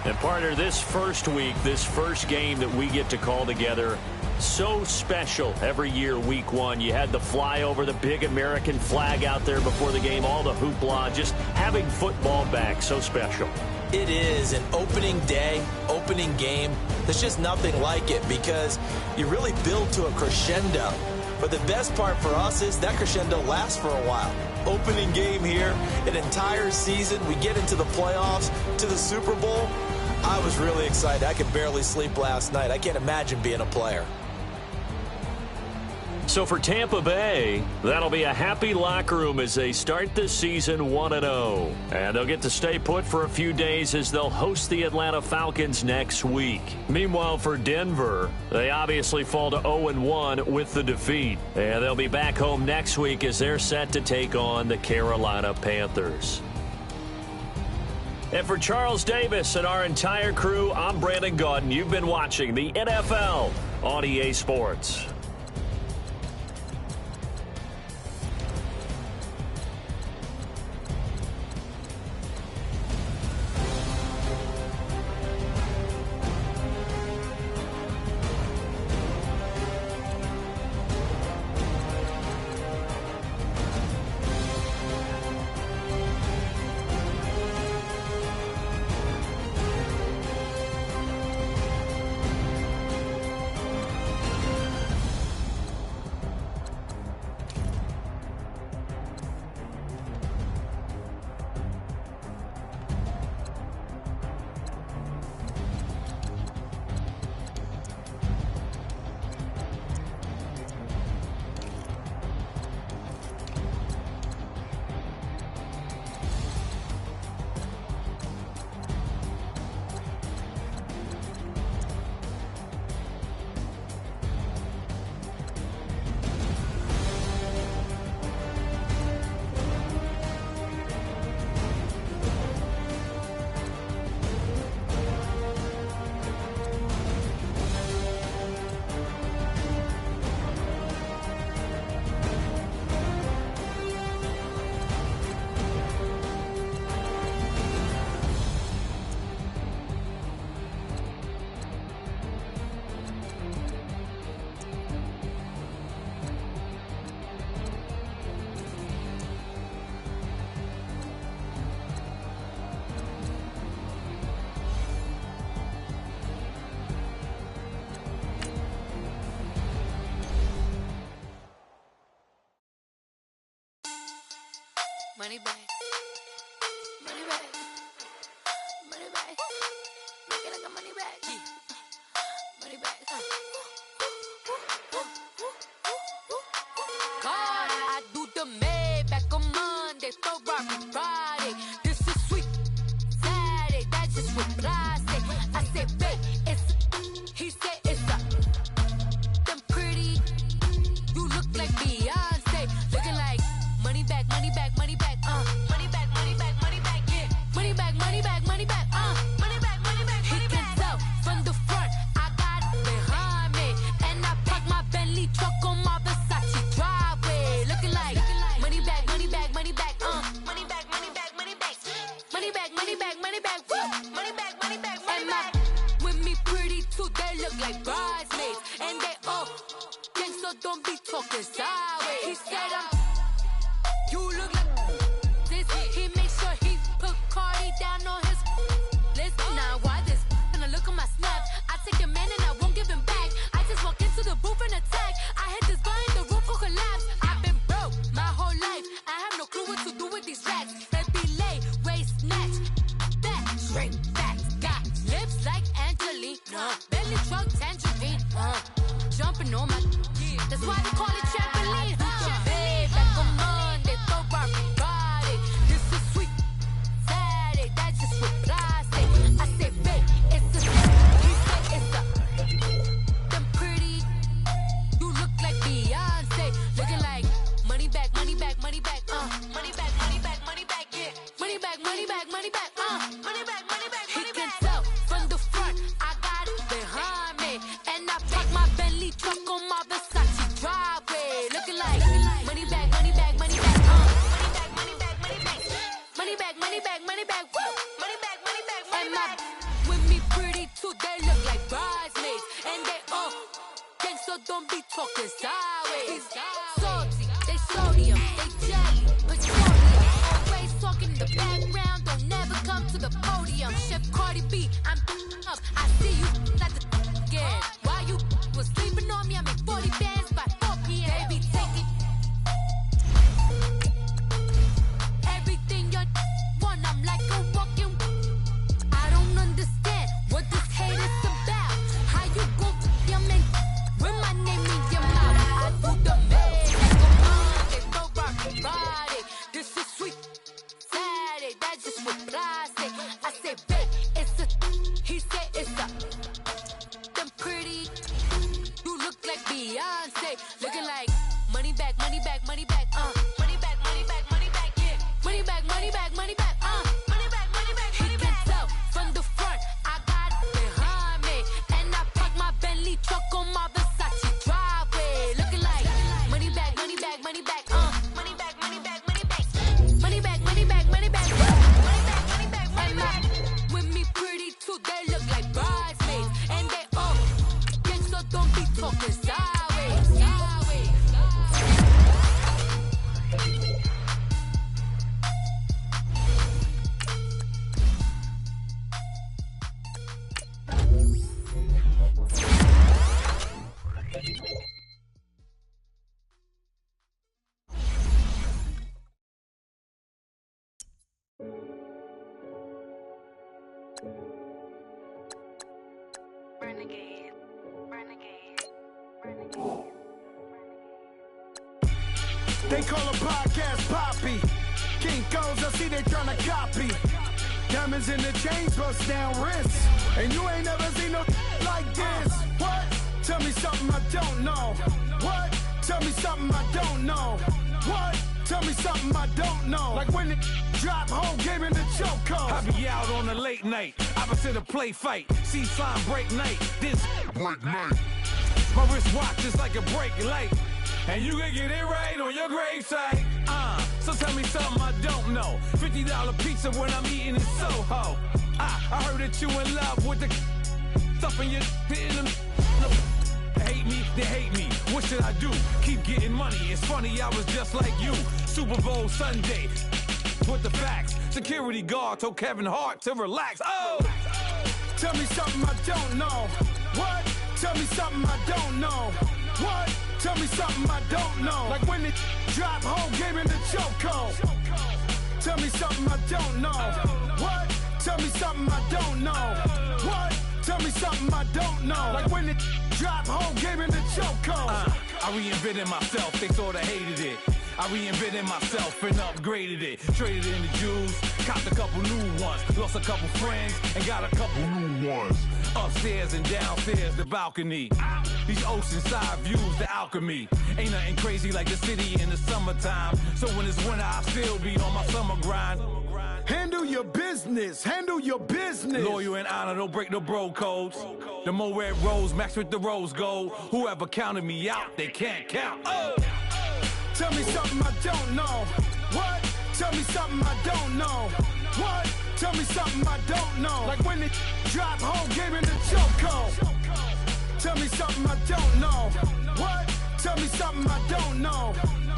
And partner, this first week, this first game that we get to call together, so special every year, week 1. You had the flyover, the big American flag out there before the game, all the hoopla, just having football back, so special. It is an opening day, opening game. There's just nothing like it because you really build to a crescendo. But the best part for us is that crescendo lasts for a while. Opening game here, an entire season. We get into the playoffs, to the Super Bowl. I was really excited. I could barely sleep last night. I can't imagine being a player. So for Tampa Bay, that'll be a happy locker room as they start this season 1-0. And they'll get to stay put for a few days as they'll host the Atlanta Falcons next week. Meanwhile, for Denver, they obviously fall to 0-1 with the defeat. And they'll be back home next week as they're set to take on the Carolina Panthers. And for Charles Davis and our entire crew, I'm Brandon Gaudin. You've been watching the NFL on EA Sports. Money back. Money back. Money back. Make it like a money back. Money back. God, I do the Maybach on Monday, Ferrari Friday. This is sweet Saturday, that's just what I say. I say, babe, it's he said it's a them pretty. You look like Beyonce, looking like money back, money back, money back, money back, money back, money back, yeah, money back, money back, money back, money back, money back. He can tell from the front, I got it behind me, and I park my Bentley truck on my Versace driveway, looking like money back, money back, money back, money back, money back, money back, money back, money back, money back, money back, money back, money back. With me pretty too, they look like bridesmaids, and they all gang, so don't be talking sideways. He said you look like this. He make sure he put Cardi down on his list. Now why this? When I look at my snap, I take your man and I won't give him back. I just walk into the booth and attack. I hit this guy in the roof will collapse. I've been broke my whole life. I have no clue what to do with these racks. Baby lay, waist snatch, back, straight back. Got lips like Angelina, belly truck tangerine, jumping on my. That's why they call it trampoline. Back on Monday, Ferrari Friday. This is sweet Saturday, that's just what I say. I say, babe, it's a. He said it's a. Them pretty. You look like Beyonce, looking like money back, money back, money back, money back, money back, money back, yeah, money back, money back, money back, money back, money back. He can tell from the front, I got it behind me, and I park my Bentley truck on my Versace driveway, looking like money back, money back, money back, money back, money back, money back, money back, money back, money back, money back, money back, money back. With me pretty too, they look like bridesmaids, and they all gang, so don't be talking sideways. Salty, they sodium, they jelly, petroleum. Always talking in the background, don't never come to the podium. Chef Cardi B, I'm up. I see you at the again. While you was sleeping on me, I make 40 bands by 4 p.m. Baby, take it. Everything you want, I'm like a walking. I don't understand what this hate is about. How you gon' your man with my name in your mouth? I do the Monday, Ferrari Friday. This is sweet Saturday, that's just what I say. I say, babe, it's a. He said it's a. Them pretty. You look like Beyonce, looking like money back, money back, money back, money back, money back, money back, yeah, money back, money back, money back, money back, money back, money back. He can tell from the front, I got it behind me, and I park my Bentley truck on my Versace driveway, looking like money back, money back, money back, money back, money back, money back, money back, money back, money back, money back, money back, money back. With me pretty too, they look like bridesmaids, and they all gang, so don't be talking sideways. Renegade, renegade, renegade. They call a podcast Poppy. Kinkos, I see they tryna copy. Diamonds in the chains, bust down wrists. And you ain't never seen no like this. What? Tell me something I don't know. What? Tell me something I don't know. What? Tell me something I don't know. Like when it drop, whole game in the chokehold. I be out on a late night, opposite a play fight. See sign break night, this break night. My wristwatch is like a break light. And you can get it right on your gravesite. So tell me something I don't know. $50 pizza when I'm eating in Soho. I heard that you in love with the stuff in your hitting them. They hate me, they hate me. What should I do? Keep getting money. It's funny, I was just like you. Super Bowl Sunday with the facts. Security guard told Kevin Hart to relax. Oh! Tell me something I don't know. What? Tell me something I don't know. What? Tell me something I don't know. Like when it drop, whole game in the chokehold. Tell me something I don't know. What? Tell me something I don't know. What? Tell me something I don't know. Like when it drop, whole game in the chokehold. I reinvented myself, they sorta hated it. I reinvented myself and upgraded it. Traded in the Jews, copped a couple new ones. Lost a couple friends and got a couple new ones. Upstairs and downstairs, the balcony. These oceanside views, the alchemy. Ain't nothing crazy like the city in the summertime. So when it's winter, I still be on my summer grind. Handle your business, handle your business. Loyal and honor, don't break the bro codes. The more red rose, max with the rose gold. Whoever counted me out, they can't count. Oh! Tell me something I don't know. What? Tell me something I don't know. What? Tell me something I don't know. Like when it drop, whole game in the chokehold. Tell me something I don't know. What? Tell me something I don't know.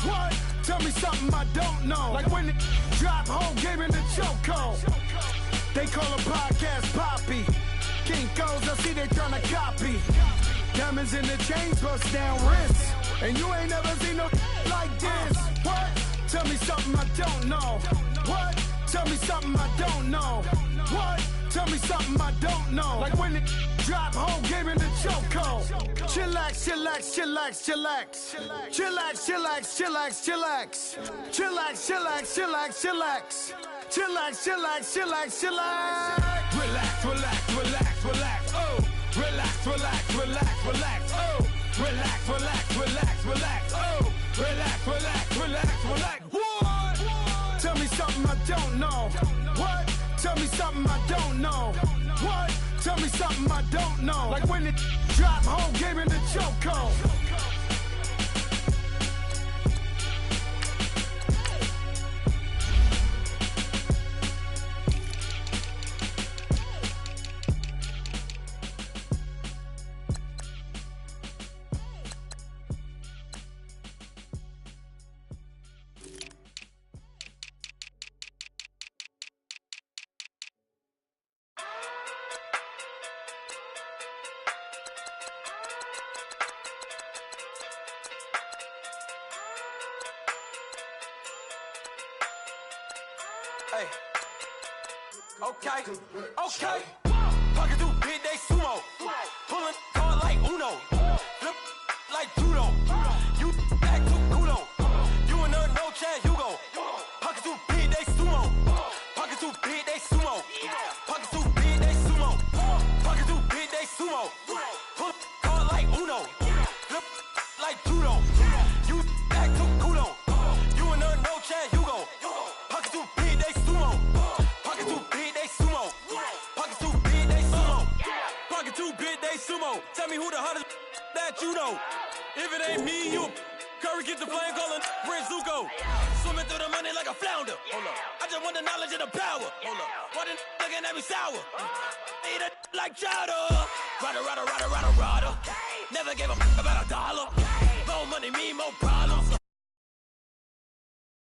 What? Tell me something I don't know. Like when it drop, whole game in the chokehold. They call a podcast Poppy. Kinkos, I see they tryna copy. Diamonds in the chains, bust down wrists. And you ain't never seen no like this. What? Tell me something I don't know. What? Tell me something I don't know. What? Tell me something I don't know. Like when it drop, whole game in the chokehold. Chillax, chillax, chillax, chillax. Chillax, chillax, chillax, chillax. Chillax, chillax, chillax, chillax. Chillax, chillax, chillax, chillax. Relax, relax, relax, relax, oh. Relax, relax, relax, relax, oh. Relax, relax, relax, relax, oh. Relax, relax, relax, relax. What? Tell me something I don't know. What? Tell me something I don't know. What? Tell me something I don't know. Like when it drop, whole game in the chokehold. Hey. Okay. Okay. Pocket through big day sumo. Pulling card like Uno. Flip like judo. You act too kudo. You and her no chance you go. Pocket through big day sumo. Pocket through big day sumo. Pocket through big day sumo. Pocket through big day sumo. Pull card like Uno. Flip like judo. You act too kudo. You and her no chance you go. Pocket through big day sumo. Pocket through big day sumo. Pocket through big day sumo. Pocket through big day sumo. Tell me who the hottest that you know. If it ain't me, you Curry get the flame calling Prince Zuko. Swimming through the money like a flounder. Hold up. I just want the knowledge and the power. Hold up. Why the looking at me sour? Eat it like chowder. Rada. Never gave a about $1. More money mean more problems.